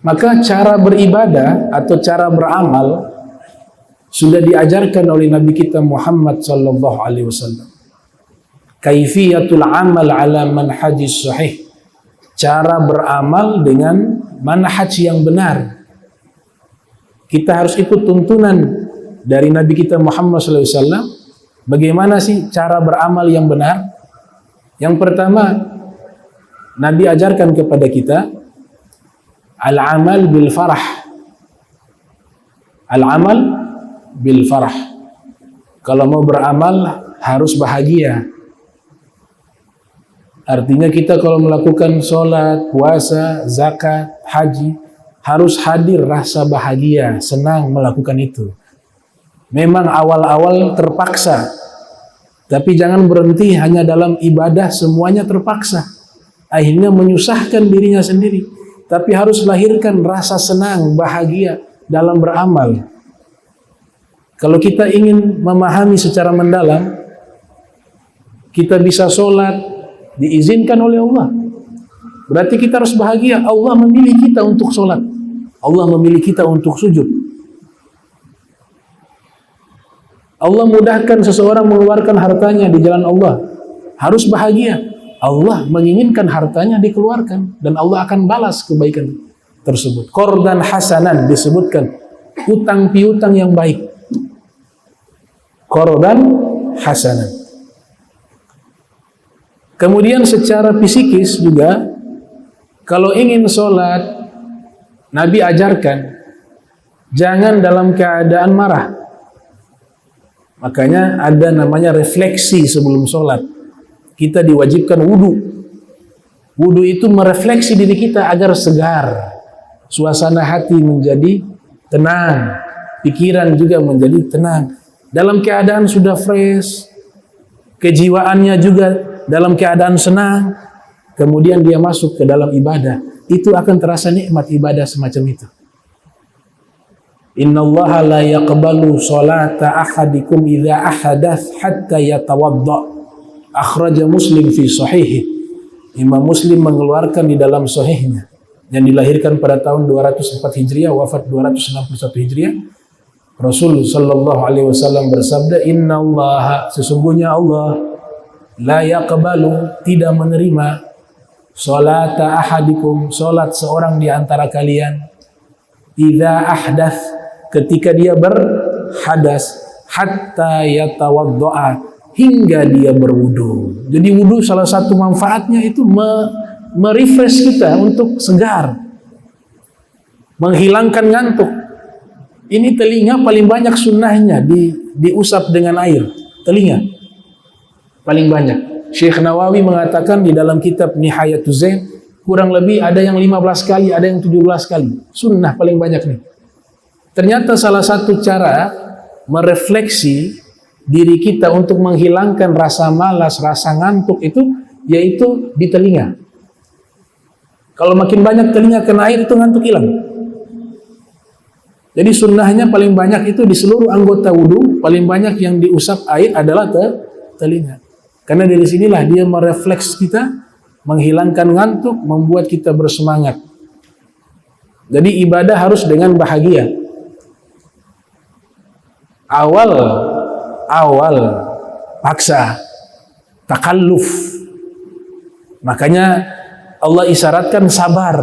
Maka cara beribadah atau cara beramal sudah diajarkan oleh Nabi kita Muhammad sallallahu alaihi wasallam. Kaifiyatul amal ala manhajis sahih. Cara beramal dengan manhaj yang benar. Kita harus ikut tuntunan dari Nabi kita Muhammad sallallahu alaihi wasallam. Bagaimana sih cara beramal yang benar? Yang pertama, Nabi ajarkan kepada kita al-amal bil farah. Al-amal bil farah. Kalau mau beramal harus bahagia. Artinya kita kalau melakukan sholat, puasa, zakat, haji, harus hadir rasa bahagia, senang melakukan itu. Memang awal-awal terpaksa, tapi jangan berhenti hanya dalam ibadah semuanya terpaksa. Akhirnya menyusahkan dirinya sendiri. Tapi harus lahirkan rasa senang, bahagia dalam beramal. Kalau kita ingin memahami secara mendalam, kita bisa sholat, diizinkan oleh Allah. Berarti kita harus bahagia. Allah memilih kita untuk sholat. Allah memilih kita untuk sujud. Allah mudahkan seseorang mengeluarkan hartanya di jalan Allah. Harus bahagia. Allah menginginkan hartanya dikeluarkan. Dan Allah akan balas kebaikan tersebut. Qardan hasanan disebutkan. Utang piutang yang baik. Qardan hasanan. Kemudian secara fisikis juga, kalau ingin sholat, Nabi ajarkan, jangan dalam keadaan marah. Makanya ada namanya refleksi sebelum sholat. Kita diwajibkan wudu. Wudu itu merefleksi diri kita agar segar. Suasana hati menjadi tenang. Pikiran juga menjadi tenang. Dalam keadaan sudah fresh. Kejiwaannya juga dalam keadaan senang, kemudian dia masuk ke dalam ibadah, itu akan terasa nikmat ibadah semacam itu. Innallaha la yaqbalu sholata ahadikum idza ahadath hatta yatawadda. Akhraja Muslim fi sahihih. Imam Muslim mengeluarkan di dalam sahihnya, yang dilahirkan pada tahun 204 Hijriah, wafat 261 Hijriah. Rasul sallallahu alaihi wasallam bersabda, innallaha, sesungguhnya Allah la yaqbalu, tidak menerima sholata ahadikum, sholat seorang di antara kalian, idza ahdath, ketika dia berhadas, hatta yatawaddo'a, hingga dia berwudu. Jadi wudu salah satu manfaatnya itu merefresh kita untuk segar, menghilangkan ngantuk. Ini telinga paling banyak sunnahnya diusap dengan air, telinga paling banyak. Syekh Nawawi mengatakan di dalam kitab Nihayatuz Zain, kurang lebih ada yang 15 kali, ada yang 17 kali. Sunnah paling banyak nih. Ternyata salah satu cara merefleksi diri kita untuk menghilangkan rasa malas, rasa ngantuk itu, yaitu di telinga. Kalau makin banyak telinga kena air, itu ngantuk hilang. Jadi sunnahnya paling banyak itu di seluruh anggota wudu, paling banyak yang diusap air adalah telinga. Karena dari sinilah dia merefleks kita, menghilangkan ngantuk, membuat kita bersemangat. Jadi ibadah harus dengan bahagia. Awal paksa, takalluf. Makanya Allah isyaratkan sabar.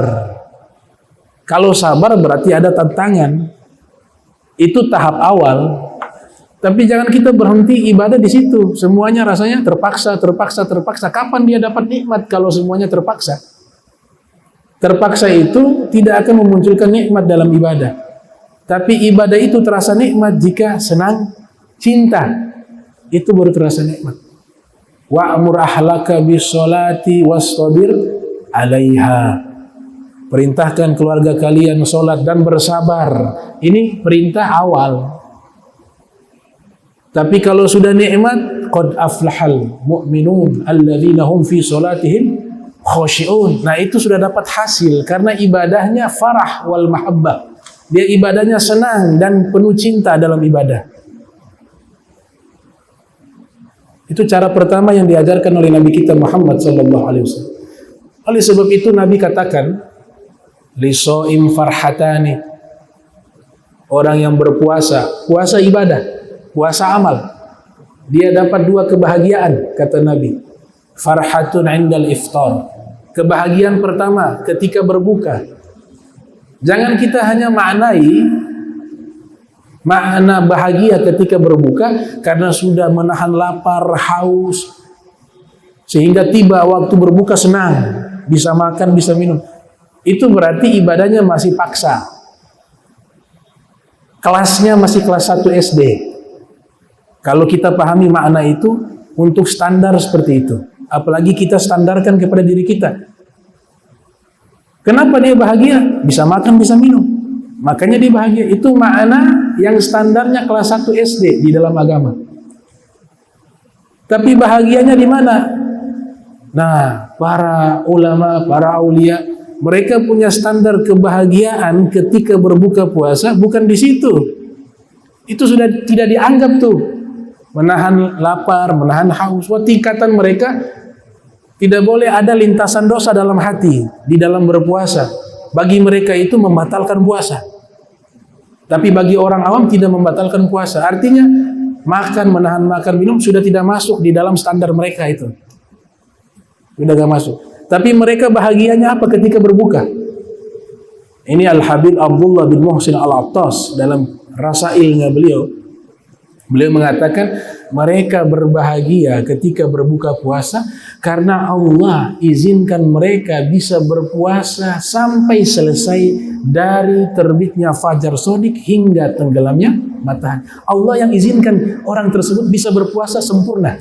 Kalau sabar berarti ada tantangan. Itu tahap awal. Tapi jangan kita berhenti ibadah di situ. Semuanya rasanya terpaksa. Kapan dia dapat nikmat kalau semuanya terpaksa? Terpaksa itu tidak akan memunculkan nikmat dalam ibadah. Tapi ibadah itu terasa nikmat jika senang, cinta. Itu baru terasa nikmat. Wa'mur ahlaka bis-sholati wastabir 'alaiha. Perintahkan keluarga kalian sholat dan bersabar. Ini perintah awal. Tapi kalau sudah nikmat, qad aflahal mu'minun alladzina hum fi sholatihim khoshi'un. Nah itu sudah dapat hasil karena ibadahnya farah wal mahabbah. Dia ibadahnya senang dan penuh cinta dalam ibadah. Itu cara pertama yang diajarkan oleh Nabi kita Muhammad sallallahu alaihi wasallam. Oleh sebab itu Nabi katakan, Lisoim farhatani. Orang yang berpuasa, puasa ibadah, puasa amal, dia dapat dua kebahagiaan, kata Nabi. Farhatun indal iftar. Kebahagiaan pertama ketika berbuka. Jangan kita hanya maknai makna bahagia ketika berbuka karena sudah menahan lapar, haus, sehingga tiba waktu berbuka senang, bisa makan, bisa minum. Itu berarti ibadahnya masih paksa. Kelasnya masih kelas 1 SD. Kalau kita pahami makna itu untuk standar seperti itu. Apalagi kita standarkan kepada diri kita. Kenapa dia bahagia? Bisa makan, bisa minum. Makanya dia bahagia. Itu makna yang standarnya kelas 1 SD di dalam agama. Tapi bahagianya di mana? Nah, para ulama, para aulia, mereka punya standar kebahagiaan ketika berbuka puasa bukan di situ. Itu sudah tidak dianggap tuh. Menahan lapar, menahan haus. Wah, tingkatan mereka tidak boleh ada lintasan dosa dalam hati di dalam berpuasa. Bagi mereka itu membatalkan puasa. Tapi bagi orang awam tidak membatalkan puasa. Artinya makan, menahan makan, minum sudah tidak masuk di dalam standar mereka itu. Sudah gak masuk. Tapi mereka bahagianya apa ketika berbuka? Ini Al-Habib Abdullah bin Muhsin Al-Attas dalam rasailnya beliau mengatakan mereka berbahagia ketika berbuka puasa karena Allah izinkan mereka bisa berpuasa sampai selesai dari terbitnya fajar shadiq hingga tenggelamnya matahari. Allah yang izinkan orang tersebut bisa berpuasa sempurna.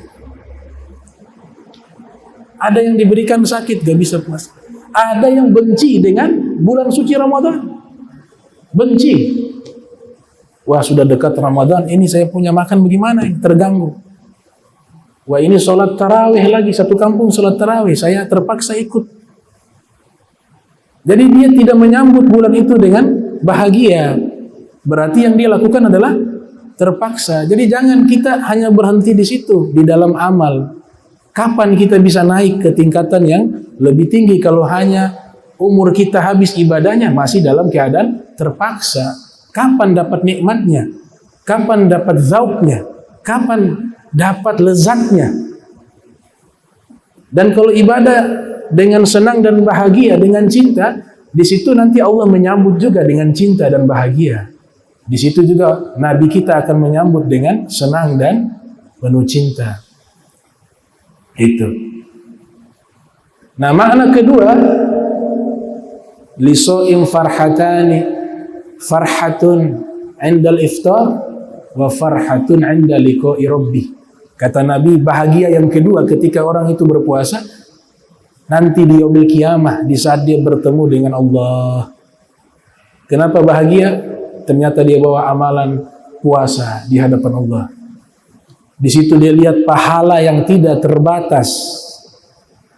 Ada yang diberikan sakit gak bisa puasa. Ada yang benci dengan bulan suci Ramadan. Benci. Wah, sudah dekat Ramadan, ini saya punya makan bagaimana? Terganggu. Wah, ini sholat tarawih lagi, satu kampung sholat tarawih, saya terpaksa ikut. Jadi dia tidak menyambut bulan itu dengan bahagia. Berarti yang dia lakukan adalah terpaksa. Jadi jangan kita hanya berhenti di situ, di dalam amal. Kapan kita bisa naik ke tingkatan yang lebih tinggi kalau hanya umur kita habis ibadahnya masih dalam keadaan terpaksa? Kapan dapat nikmatnya? Kapan dapat zauknya? Kapan dapat lezatnya? Dan kalau ibadah dengan senang dan bahagia, dengan cinta, di situ nanti Allah menyambut juga dengan cinta dan bahagia. Di situ juga Nabi kita akan menyambut dengan senang dan penuh cinta. Itu. Nah, makna kedua, lisoim farhatani, farhatun indal iftar wa farhatun inda liqa'i rabbih. Kata Nabi, bahagia yang kedua ketika orang itu berpuasa nanti di yaumil qiyamah, di saat dia bertemu dengan Allah. Kenapa bahagia? Ternyata dia bawa amalan puasa di hadapan Allah. Di situ dia lihat pahala yang tidak terbatas.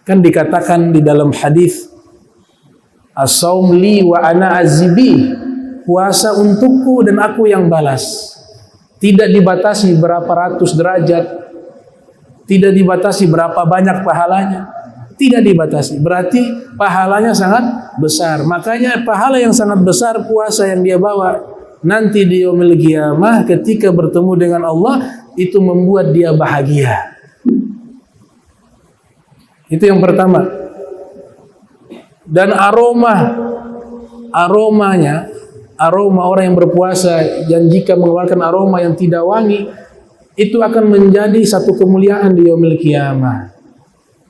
Kan dikatakan di dalam hadis, as-saum li wa ana azibi. Puasa untukku dan aku yang balas. Tidak dibatasi berapa ratus derajat. Tidak dibatasi berapa banyak pahalanya. Tidak dibatasi. Berarti pahalanya sangat besar. Makanya pahala yang sangat besar puasa yang dia bawa nanti di yaumil qiyamah ketika bertemu dengan Allah, itu membuat dia bahagia. Itu yang pertama. Dan aromanya, aroma orang yang berpuasa yang jika mengeluarkan aroma yang tidak wangi, itu akan menjadi satu kemuliaan di yaumil qiyamah.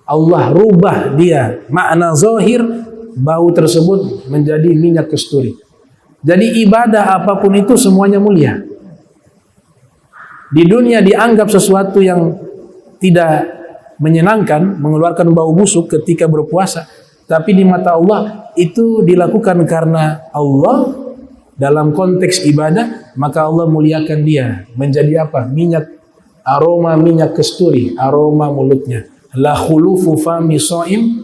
Allah rubah dia, makna zahir bau tersebut menjadi minyak kasturi. Jadi ibadah apapun itu semuanya mulia. Di dunia dianggap sesuatu yang tidak menyenangkan, mengeluarkan bau busuk ketika berpuasa. Tapi di mata Allah itu dilakukan karena Allah dalam konteks ibadah, maka Allah muliakan dia. Menjadi apa? Minyak, aroma minyak kasturi, aroma mulutnya. La khulufu fami shaim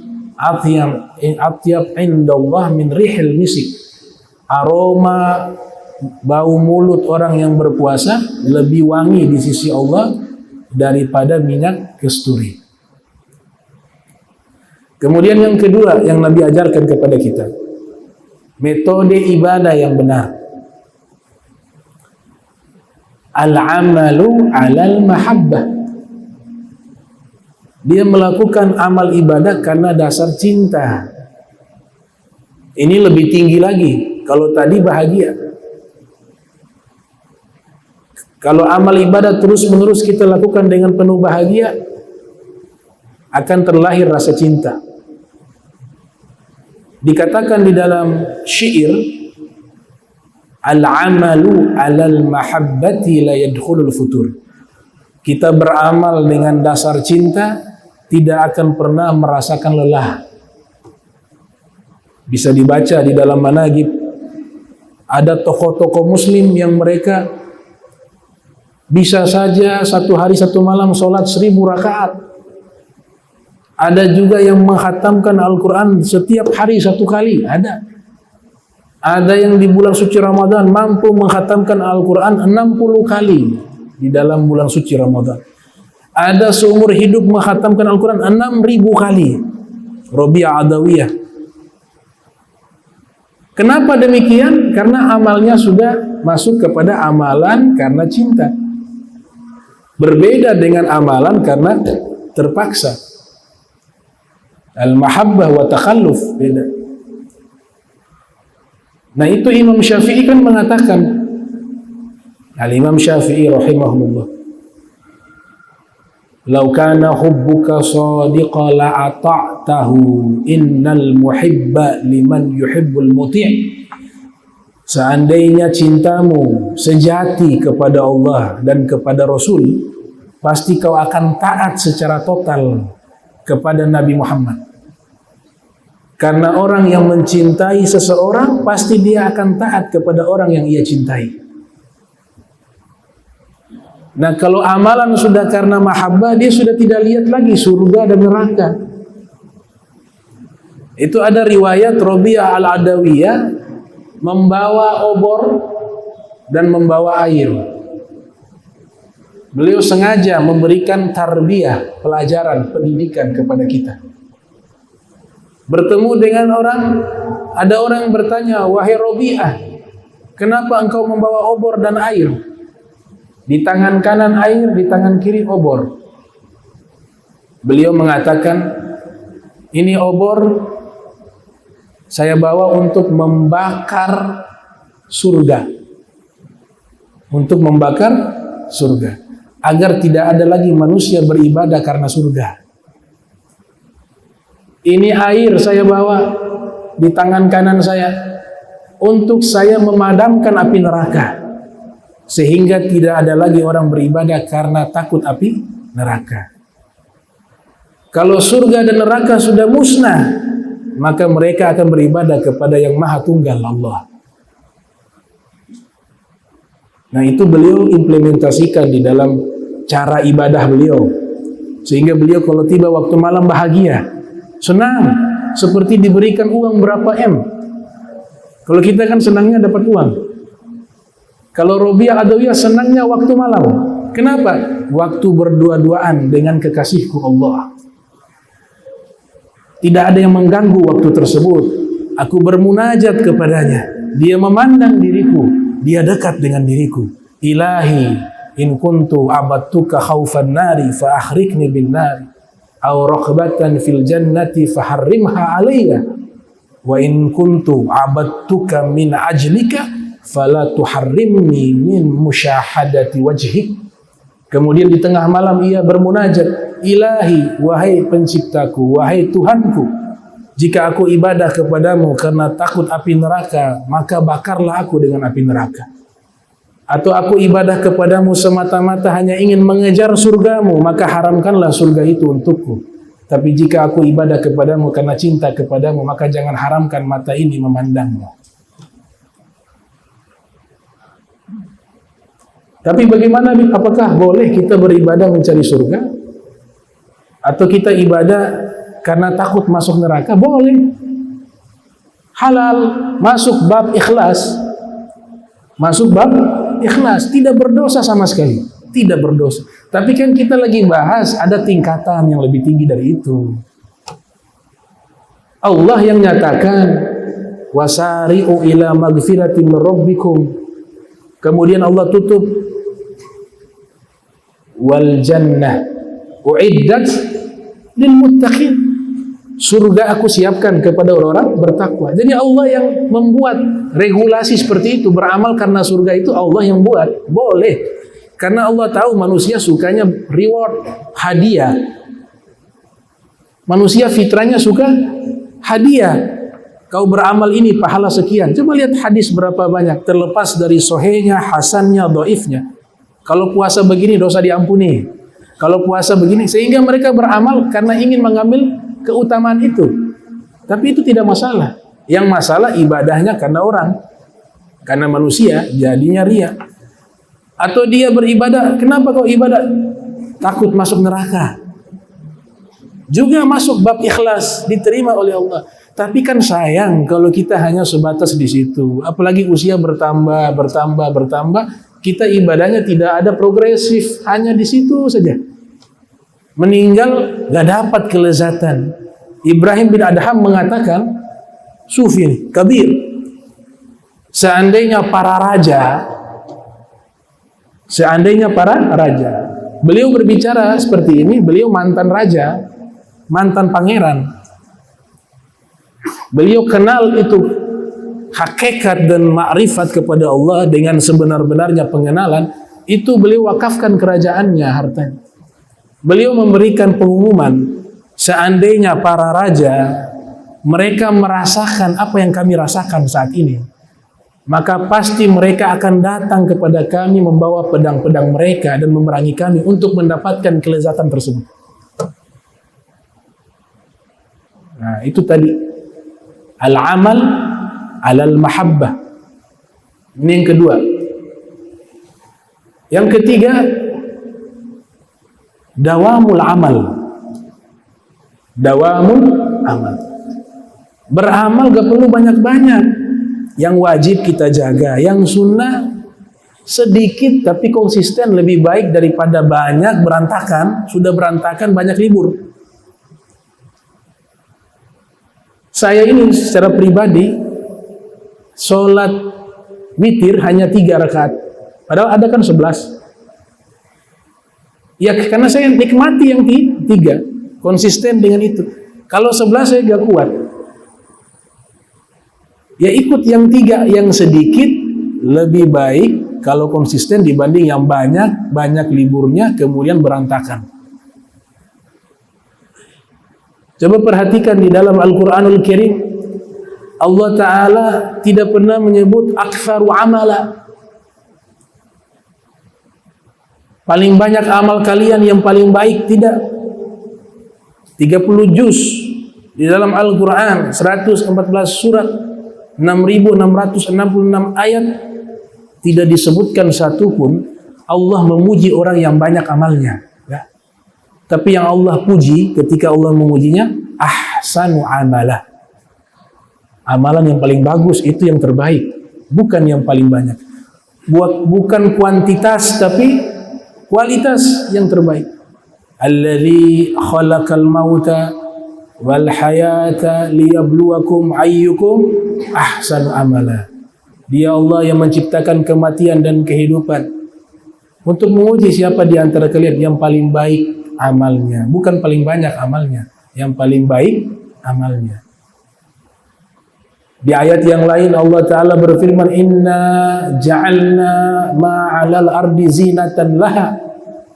atyab indallah min rihil misik. Aroma bau mulut orang yang berpuasa lebih wangi di sisi Allah daripada minyak kasturi. Kemudian yang kedua yang Nabi ajarkan kepada kita, metode ibadah yang benar. Al-amalu alal mahabbah. Dia melakukan amal ibadah karena dasar cinta. Ini lebih tinggi lagi. Kalau tadi bahagia. Kalau amal ibadah terus-menerus kita lakukan dengan penuh bahagia, akan terlahir rasa cinta. Dikatakan di dalam syair, al-amalu alal mahabbati la yadkhulul futur. Kita beramal dengan dasar cinta, tidak akan pernah merasakan lelah. Bisa dibaca di dalam manaqib. Ada tokoh-tokoh muslim yang mereka bisa saja satu hari satu malam sholat 1000 rakaat. Ada juga yang menghatamkan Al-Quran setiap hari 1 kali. Ada yang di bulan suci Ramadan mampu menghatamkan Al-Quran 60 kali di dalam bulan suci Ramadan. Ada seumur hidup menghatamkan Al-Quran 6000 kali. Rabi'ah Adawiyah. Kenapa demikian? Karena amalnya sudah masuk kepada amalan karena cinta. Berbeda dengan amalan karena terpaksa. Al-mahabbah wa takhalluf, beda. Nah itu Imam Syafi'i kan mengatakan, Al-Imam Syafi'i rahimahullah, "Lau kana hubbuka shadiqan la ata'tahu, innal muhibba liman yuhibbul muti'." Seandainya cintamu sejati kepada Allah dan kepada Rasul, pasti kau akan taat secara total kepada Nabi Muhammad. Karena orang yang mencintai seseorang, pasti dia akan taat kepada orang yang ia cintai. Nah, kalau amalan sudah karena mahabbah, dia sudah tidak lihat lagi surga dan neraka. Itu ada riwayat Rabi'ah al-Adawiyah membawa obor dan membawa air. Beliau sengaja memberikan tarbiyah, pelajaran, pendidikan kepada kita. Bertemu dengan orang, ada orang bertanya, "Wahai Rabi'ah, kenapa engkau membawa obor dan air? Di tangan kanan air, di tangan kiri obor." Beliau mengatakan, "Ini obor saya bawa untuk membakar surga." Untuk membakar surga. Agar tidak ada lagi manusia beribadah karena surga. Ini air saya bawa di tangan kanan saya untuk saya memadamkan api neraka. Sehingga tidak ada lagi orang beribadah karena takut api neraka. Kalau surga dan neraka sudah musnah, maka mereka akan beribadah kepada yang Maha Tunggal, Allah. Nah itu beliau implementasikan di dalam cara ibadah beliau. Sehingga beliau kalau tiba waktu malam bahagia, senang, seperti diberikan uang berapa M. Kalau kita kan senangnya dapat uang. Kalau Rabi'ah Adawiyah senangnya waktu malam. Kenapa? Waktu berdua-duaan dengan kekasihku Allah. Tidak ada yang mengganggu waktu tersebut. Aku bermunajat kepadanya. Dia memandang diriku. Dia dekat dengan diriku. Ilahi, in kuntu abadtuka khaufan nari fa akhrikni bin nari. Aw raghbatan fil jannati faharrimha alayya. Wa in kuntu abadtuka min ajlika fala tuharrimni min musyahadati wajhik. Kemudian di tengah malam ia bermunajat, Ilahi, wahai penciptaku, wahai Tuhanku, jika aku ibadah kepadamu karena takut api neraka, maka bakarlah aku dengan api neraka. Atau aku ibadah kepadamu semata-mata hanya ingin mengejar surgamu, maka haramkanlah surga itu untukku. Tapi jika aku ibadah kepadamu karena cinta kepadamu, maka jangan haramkan mata ini memandangmu. Tapi bagaimana, apakah boleh kita beribadah mencari surga? Atau kita ibadah karena takut masuk neraka? Boleh. Halal, masuk bab ikhlas. Masuk bab ikhlas, tidak berdosa sama sekali. Tidak berdosa. Tapi kan kita lagi bahas ada tingkatan yang lebih tinggi dari itu. Allah yang nyatakan, wasari'u ila magfiratin min rabbikum. Kemudian Allah tutup wal jannah uiddat lil muttaqin. Surga aku siapkan kepada orang-orang bertakwa. Jadi Allah yang membuat regulasi seperti itu. Beramal karena surga itu Allah yang buat. Boleh. Karena Allah tahu manusia sukanya reward, hadiah. Manusia fitrahnya suka hadiah. Kau beramal ini pahala sekian. Coba lihat hadis berapa banyak. Terlepas dari sohehnya, hasannya, doifnya. Kalau puasa begini dosa diampuni. Kalau puasa begini. Sehingga mereka beramal karena ingin mengambil keutamaan itu. Tapi itu tidak masalah. Yang masalah ibadahnya karena orang. Karena manusia jadinya ria. Atau dia beribadah, kenapa kau ibadah? Takut masuk neraka. Juga masuk bab ikhlas, diterima oleh Allah. Tapi kan sayang kalau kita hanya sebatas di situ. Apalagi usia bertambah, kita ibadahnya tidak ada progresif, hanya di situ saja. Meninggal gak dapat kelezatan. Ibrahim bin Adham mengatakan, sufi kabir, seandainya para raja, beliau berbicara seperti ini, beliau mantan raja, mantan pangeran, beliau kenal itu hakikat dan ma'rifat kepada Allah dengan sebenar-benarnya pengenalan, itu beliau wakafkan kerajaannya, hartanya. Beliau memberikan pengumuman, seandainya para raja mereka merasakan apa yang kami rasakan saat ini, maka pasti mereka akan datang kepada kami membawa pedang-pedang mereka dan memerangi kami untuk mendapatkan kelezatan tersebut. Nah, itu tadi al-amal alal mahabbah. Ini yang kedua. Yang ketiga, dawamul amal. Dawamul amal. Beramal gak perlu banyak-banyak. Yang wajib kita jaga, yang sunnah sedikit tapi konsisten lebih baik daripada banyak berantakan. Sudah berantakan banyak libur. Saya ini secara pribadi sholat witir hanya 3 rakaat, padahal ada kan 11. Ya karena saya nikmati yang 3, konsisten dengan itu. Kalau 11 saya gak kuat, ya ikut yang 3, yang sedikit lebih baik kalau konsisten dibanding yang banyak liburnya kemudian berantakan. Coba perhatikan di dalam Al-Quranul Karim, Allah Ta'ala tidak pernah menyebut aktsaru amala, paling banyak amal kalian yang paling baik, tidak. 30 juz di dalam Al-Quran, 114 surat, 6.666 ayat, tidak disebutkan satu pun Allah memuji orang yang banyak amalnya. Ya. Tapi yang Allah puji ketika Allah memujinya, ahsanu amalah. Amalan yang paling bagus itu yang terbaik, bukan yang paling banyak. Bukan kuantitas tapi kualitas yang terbaik. Alladzi khalaqal mauta wal hayata liyabluwakum ayyukum ahsanu amala. Dia Allah yang menciptakan kematian dan kehidupan untuk menguji siapa di antara kalian yang paling baik amalnya, bukan paling banyak amalnya, yang paling baik amalnya. Di ayat yang lain Allah Ta'ala berfirman, inna ja'alna ma'alal ardi zinatan laha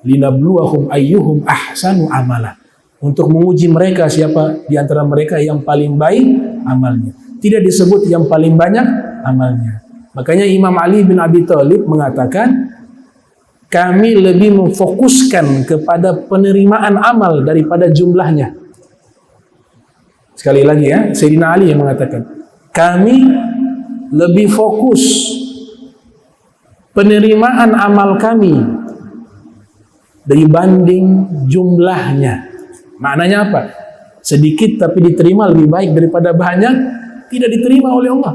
linabluwahum ayyuhum ahsanu amala. Untuk menguji mereka siapa di antara mereka yang paling baik amalnya. Tidak disebut yang paling banyak amalnya. Makanya Imam Ali bin Abi Thalib mengatakan, kami lebih memfokuskan kepada penerimaan amal daripada jumlahnya. Sekali lagi ya, Sayyidina Ali yang mengatakan, kami lebih fokus penerimaan amal kami dibanding jumlahnya. Maknanya apa? Sedikit tapi diterima lebih baik daripada banyak tidak diterima oleh Allah.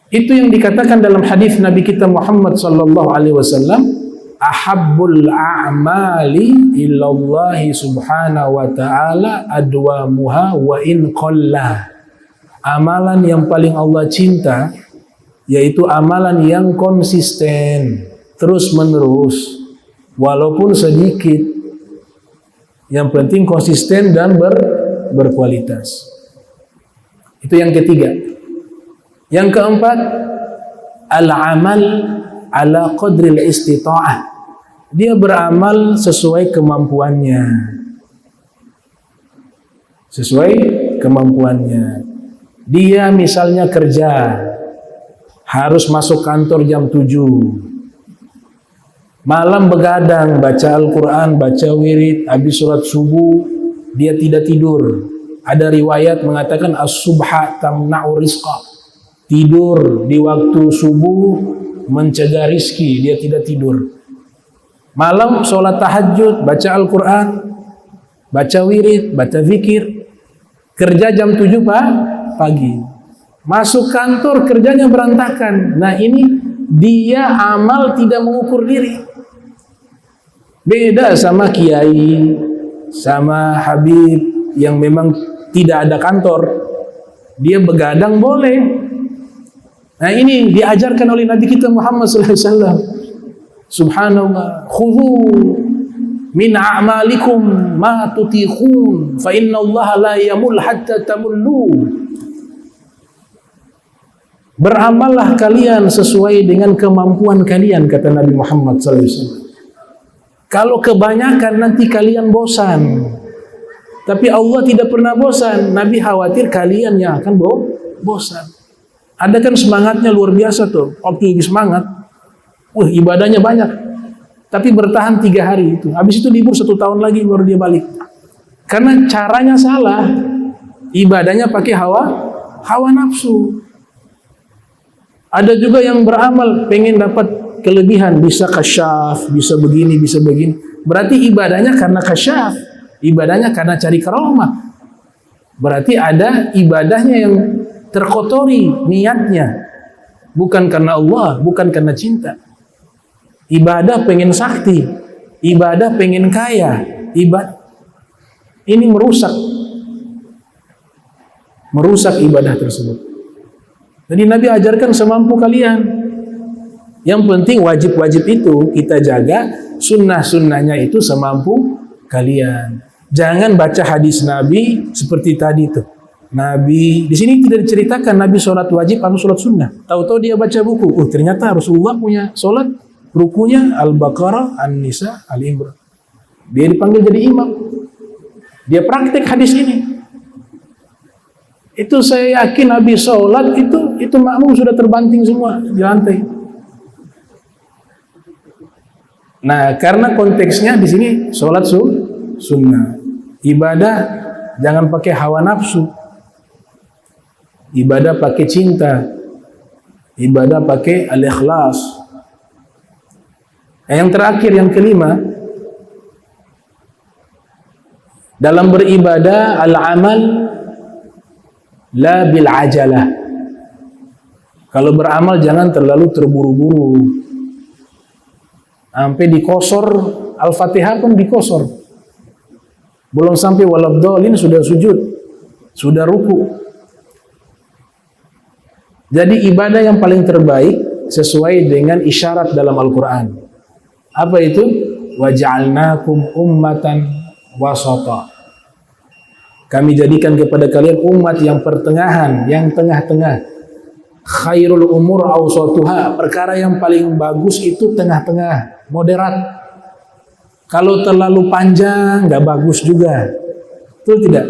Itu yang dikatakan dalam hadis Nabi kita Muhammad sallallahu alaihi wasallam, ahabbul a'mali illallahi subhanahu wa ta'ala adwamuha wa in qalla. Amalan yang paling Allah cinta yaitu amalan yang konsisten, terus menerus, walaupun sedikit. Yang penting konsisten dan berkualitas. Itu yang ketiga. Yang keempat, al-amal ala qadril istita'ah. Dia beramal sesuai kemampuannya. Sesuai kemampuannya. Dia misalnya kerja, harus masuk kantor jam 7. Malam begadang, baca Al-Quran, baca wirid, habis sholat subuh, dia tidak tidur. Ada riwayat mengatakan as-subha tamna'u rizqa. Tidur di waktu subuh mencegah rizki, dia tidak tidur. Malam sholat tahajud, baca Al-Quran, baca wirid, baca zikir. Kerja jam 7 pagi. Masuk kantor kerjanya berantakan. Nah ini dia amal tidak mengukur diri. Beda sama kiai, sama habib yang memang tidak ada kantor. Dia begadang boleh. Nah ini diajarkan oleh Nabi kita Muhammad SAW. Subhanallah. Khudhu min a'malikum ma tutikhun fa inna Allah la yamul hatta tamullu. Beramallah kalian sesuai dengan kemampuan kalian, kata Nabi Muhammad SAW. Kalau kebanyakan nanti kalian bosan. Tapi Allah tidak pernah bosan. Nabi khawatir kalian yang akan bosan. Ada kan semangatnya luar biasa tuh. Waktu lagi semangat, ibadahnya banyak. Tapi bertahan 3 hari itu. Habis itu libur 1 tahun lagi baru dia balik. Karena caranya salah. Ibadahnya pakai hawa nafsu. Ada juga yang beramal pengen dapat kelebihan, bisa kasyaf, bisa begini, bisa begini. Berarti ibadahnya karena kasyaf, ibadahnya karena cari karomah. Berarti ada ibadahnya yang terkotori niatnya. Bukan karena Allah, bukan karena cinta. Ibadah pengen sakti, ibadah pengen kaya, ini merusak ibadah tersebut. Jadi Nabi ajarkan semampu kalian. Yang penting wajib-wajib itu kita jaga, sunnah-sunnahnya itu semampu kalian. Jangan baca hadis Nabi seperti tadi tuh. Nabi di sini tidak diceritakan Nabi sholat wajib atau sholat sunnah. Tahu-tahu dia baca buku. Ternyata Rasulullah punya sholat rukunya Al-Baqarah, An-Nisa, Al-Imran. Dia dipanggil jadi imam. Dia praktek hadis ini. Itu saya yakin Nabi sholat itu makmum sudah terbanting semua di lantai. Nah, karena konteksnya di sini sholat sunnah. Ibadah jangan pakai hawa nafsu. Ibadah pakai cinta. Ibadah pakai al-ikhlas. Yang terakhir, yang kelima, dalam beribadah al-amal la bil ajalah. Kalau beramal jangan terlalu terburu-buru. Sampai dikosor, Al-Fatihah pun dikosor. Belum sampai waladhdallin sudah sujud, sudah ruku. Jadi ibadah yang paling terbaik sesuai dengan isyarat dalam Al-Quran. Apa itu? Waja'alnakum ummatan wasata. Kami jadikan kepada kalian umat yang pertengahan, yang tengah-tengah. Khairul umur awsatuha. Perkara yang paling bagus itu tengah-tengah, moderat. Kalau terlalu panjang, nggak bagus juga. Betul tidak?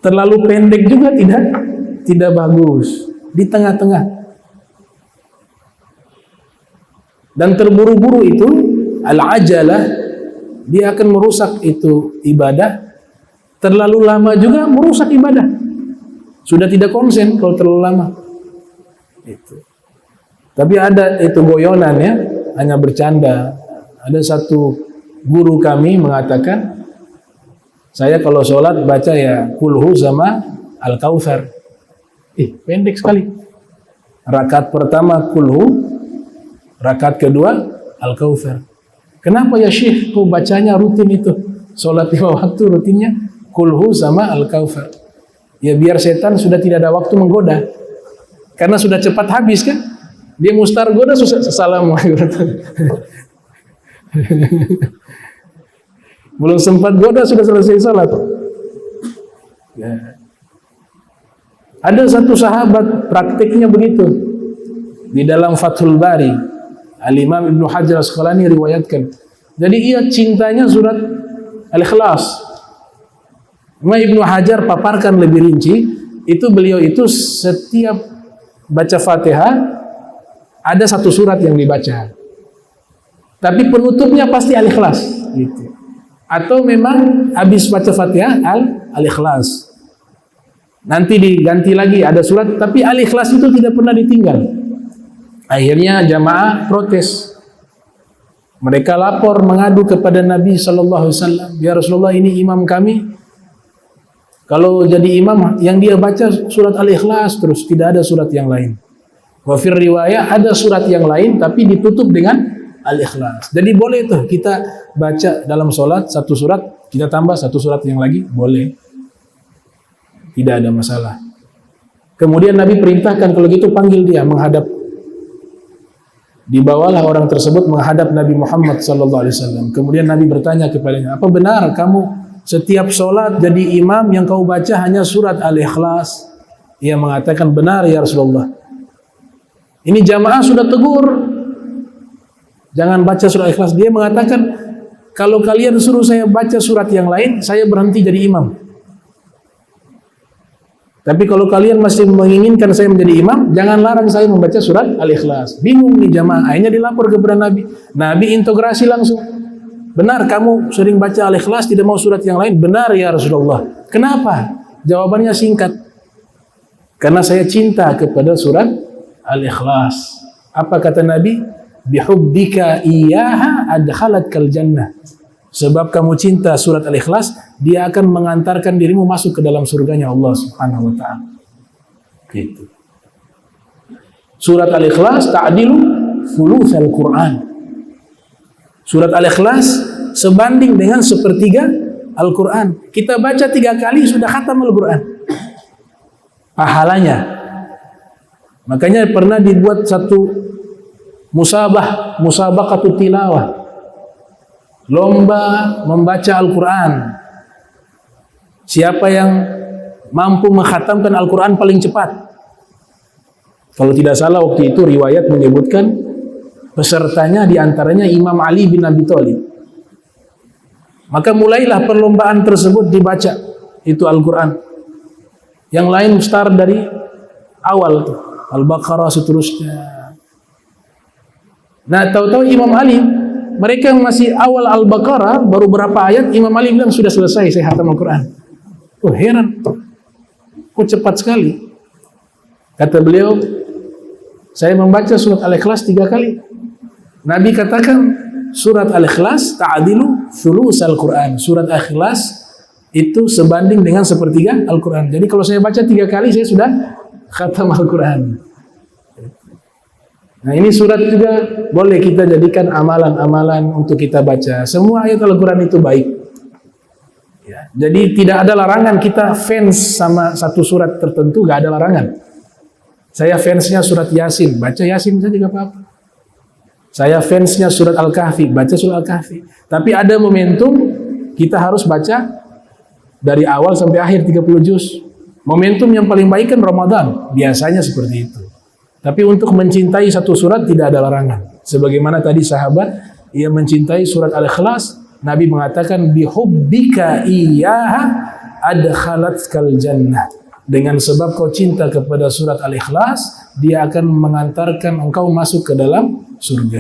Terlalu pendek juga tidak bagus. Di tengah-tengah. Dan terburu-buru itu al-ajalah, dia akan merusak itu ibadah. Terlalu lama juga merusak ibadah. Sudah tidak konsen kalau terlalu lama. Itu. Tapi ada itu goyonan ya, hanya bercanda. Ada satu guru kami mengatakan, saya kalau sholat baca ya kulhu sama al-kautsar. Pendek sekali. Rakaat pertama kulhu, rakaat kedua al-kautsar. Kenapa ya Syekh kok bacanya rutin itu? Sholat 5 waktu rutinnya kulhu sama al-kautsar. Ya biar setan sudah tidak ada waktu menggoda. Karena sudah cepat habis kan. Dia mustar goda susah assalamualaikum. Belum sempat goda sudah selesai salat. Ya. Ada satu sahabat praktiknya begitu. Di dalam Fathul Bari, Al-Imam Ibnu Hajar Asqalani riwayatkan. Jadi ia cintanya surat Al-Ikhlas. Ibnu Hajar paparkan lebih rinci, itu beliau itu setiap baca Fatihah ada satu surat yang dibaca. Tapi penutupnya pasti Al-Ikhlas gitu. Atau memang habis baca Fatihah Al-Ikhlas. Nanti diganti lagi ada surat tapi Al-Ikhlas itu tidak pernah ditinggal. Akhirnya jamaah protes. Mereka lapor mengadu kepada Nabi sallallahu alaihi wasallam, "Ya Rasulullah, ini imam kami kalau jadi imam yang dia baca surat Al-Ikhlas terus, tidak ada surat yang lain." Wa fir riwayah ada surat yang lain tapi ditutup dengan Al-Ikhlas. Jadi boleh tuh kita baca dalam sholat satu surat, kita tambah satu surat yang lagi, boleh. Tidak ada masalah. Kemudian Nabi perintahkan kalau gitu panggil dia menghadap. Dibawalah orang tersebut menghadap Nabi Muhammad sallallahu alaihi wasallam. Kemudian Nabi bertanya kepadanya, "Apa benar kamu setiap sholat jadi imam yang kau baca hanya surat Al-Ikhlas?" Ia mengatakan, "Benar ya Rasulullah." Ini jamaah sudah tegur, jangan baca surat Al-Ikhlas. Dia mengatakan, "Kalau kalian suruh saya baca surat yang lain, saya berhenti jadi imam. Tapi kalau kalian masih menginginkan saya menjadi imam, jangan larang saya membaca surat Al-Ikhlas." Bingung nih jamaah, akhirnya dilapor kepada Nabi. Nabi integrasi langsung. "Benar kamu sering baca Al-Ikhlas, tidak mau surat yang lain?" "Benar ya Rasulullah." "Kenapa?" Jawabannya singkat. "Karena saya cinta kepada surat Al-Ikhlas." Apa kata Nabi? "Bihubbika iyyaha adkhalatkal jannah." Sebab kamu cinta surat Al-Ikhlas, dia akan mengantarkan dirimu masuk ke dalam surganya Allah Subhanahu wa taala. Gitu. Surat Al-Ikhlas ta'dilu thulutsal Quran. Surat Al-Ikhlas sebanding dengan sepertiga Al-Quran. Kita baca 3 kali sudah khatam Al-Quran. Pahalanya. Makanya pernah dibuat satu musabaqatut tilawah. Lomba membaca Al-Quran. Siapa yang mampu menghatamkan Al-Quran paling cepat. Kalau tidak salah waktu itu riwayat menyebutkan pesertanya diantaranya Imam Ali bin Abi Thalib. Maka mulailah perlombaan tersebut dibaca itu Al-Quran. Yang lain start dari awal tuh, Al-Baqarah seterusnya. Nah, tahu-tahu Imam Ali, mereka yang masih awal Al-Baqarah, baru berapa ayat, Imam Ali bilang sudah selesai saya khatam Al-Quran. Oh heran, kok cepat sekali. Kata beliau, saya membaca surat Al-Ikhlas 3 kali. Nabi katakan, surat Al-Ikhlas ta'adilu thulutsal Quran. Surat Al-Ikhlas itu sebanding dengan sepertiga Al-Quran. Jadi kalau saya baca 3 kali, saya sudah khatam Al-Quran. Nah ini surat juga boleh kita jadikan amalan-amalan untuk kita baca. Semua ayat Al-Quran itu baik. Ya, jadi tidak ada larangan kita fans sama satu surat tertentu, gak ada larangan. Saya fansnya surat Yasin, baca Yasin saja gak apa-apa. Saya fansnya surat Al-Kahfi, baca surat Al-Kahfi. Tapi ada momentum kita harus baca dari awal sampai akhir 30 juz. Momentum yang paling baik kan Ramadan, biasanya seperti itu. Tapi untuk mencintai satu surat tidak ada larangan. Sebagaimana tadi sahabat, ia mencintai surat Al-Ikhlas, Nabi mengatakan bihubbika iyyaha adkhalatkal jannah. Dengan sebab kau cinta kepada surat Al-Ikhlas, dia akan mengantarkan engkau masuk ke dalam surga.